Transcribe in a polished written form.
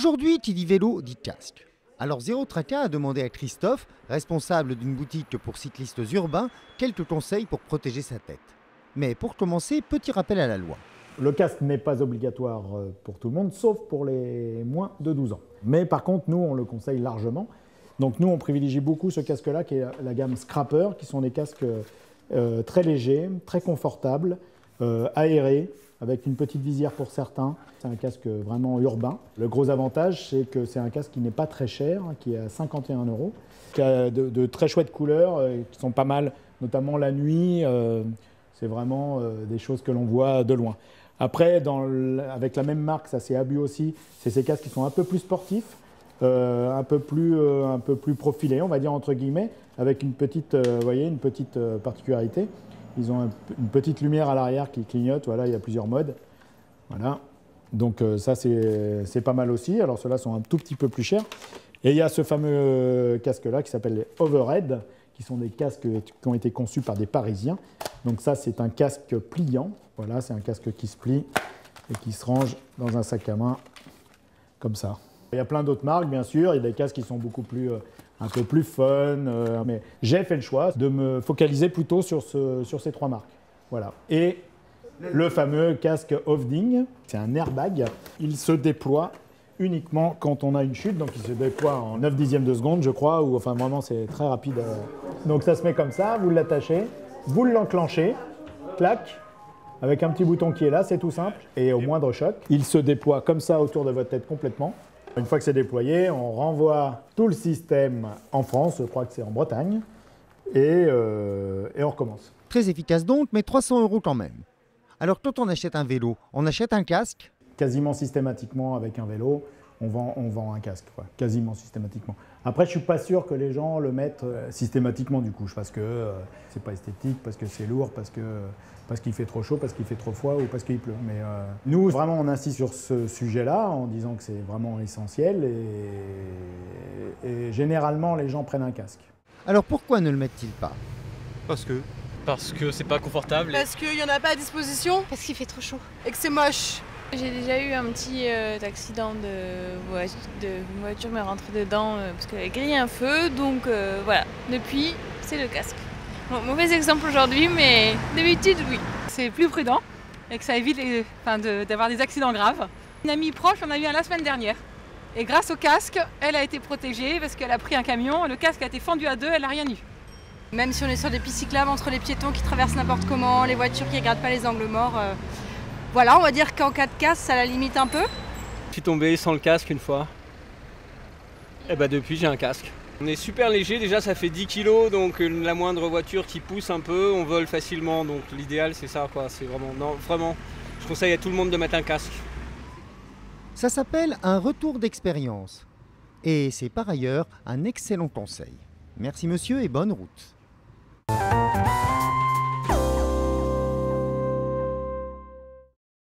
Aujourd'hui, qui dit vélo dit casque. Alors Zéro Tracas a demandé à Christophe, responsable d'une boutique pour cyclistes urbains, quelques conseils pour protéger sa tête. Mais pour commencer, petit rappel à la loi. Le casque n'est pas obligatoire pour tout le monde, sauf pour les moins de 12 ans. Mais par contre, nous, on le conseille largement. Donc nous, on privilégie beaucoup ce casque-là, qui est la gamme Scrapper, qui sont des casques très légers, très confortables, aérés, avec une petite visière pour certains. C'est un casque vraiment urbain. Le gros avantage, c'est que c'est un casque qui n'est pas très cher, qui est à 51 €, qui a de très chouettes couleurs, qui sont pas mal, notamment la nuit. C'est vraiment des choses que l'on voit de loin. Après, avec la même marque, ça c'est Abu aussi, c'est ces casques qui sont un peu plus sportifs, un peu plus profilés, on va dire entre guillemets, avec une petite, voyez, une petite particularité. Ils ont une petite lumière à l'arrière qui clignote, voilà, il y a plusieurs modes. Voilà. Donc ça c'est pas mal aussi, alors ceux-là sont un tout petit peu plus chers. Et il y a ce fameux casque-là qui s'appelle les Overhead, qui sont des casques qui ont été conçus par des Parisiens. Donc ça, c'est un casque pliant. Voilà, c'est un casque qui se plie et qui se range dans un sac à main, comme ça. Il y a plein d'autres marques, bien sûr. Il y a des casques qui sont beaucoup plus, un peu plus fun. Mais j'ai fait le choix de me focaliser plutôt sur ces trois marques. Voilà. Et le fameux casque Hovding, c'est un airbag. Il se déploie uniquement quand on a une chute, donc il se déploie en 9/10 de seconde, je crois, ou enfin vraiment c'est très rapide. Donc ça se met comme ça, vous l'attachez, vous l'enclenchez, clac, avec un petit bouton qui est là, c'est tout simple, et au moindre choc, il se déploie comme ça autour de votre tête complètement. Une fois que c'est déployé, on renvoie tout le système en France, je crois que c'est en Bretagne, et on recommence. Très efficace donc, mais 300 € quand même. Alors quand on achète un vélo, on achète un casque? Quasiment systématiquement avec un vélo, on vend un casque, quoi. Quasiment systématiquement. Après, je suis pas sûr que les gens le mettent systématiquement du coup, parce que c'est pas esthétique, parce que c'est lourd, parce qu'il fait trop chaud, parce qu'il fait trop froid ou parce qu'il pleut. Mais nous, vraiment, on insiste sur ce sujet-là en disant que c'est vraiment essentiel et généralement, les gens prennent un casque. Alors pourquoi ne le mettent-ils pas? Parce que c'est pas confortable. Parce qu'il n'y en a pas à disposition. Parce qu'il fait trop chaud. Et que c'est moche. J'ai déjà eu un petit accident de voiture, mais rentré dedans parce qu'elle a grillé un feu. Donc voilà, depuis, c'est le casque. Bon, mauvais exemple aujourd'hui, mais d'habitude, oui. C'est plus prudent et que ça évite d'avoir des accidents graves. Une amie proche, on a eu un la semaine dernière. Et grâce au casque, elle a été protégée parce qu'elle a pris un camion. Le casque a été fendu à deux, elle n'a rien eu. Même si on est sur des pistes cyclables, entre les piétons qui traversent n'importe comment, les voitures qui ne regardent pas les angles morts. Voilà, on va dire qu'en cas de casse, ça la limite un peu. Je suis tombé sans le casque une fois. Et bah depuis j'ai un casque. On est super léger, déjà ça fait 10 kg, donc la moindre voiture qui pousse un peu, on vole facilement. Donc l'idéal c'est ça, quoi. C'est vraiment, non, vraiment, je conseille à tout le monde de mettre un casque. Ça s'appelle un retour d'expérience. Et c'est par ailleurs un excellent conseil. Merci monsieur et bonne route.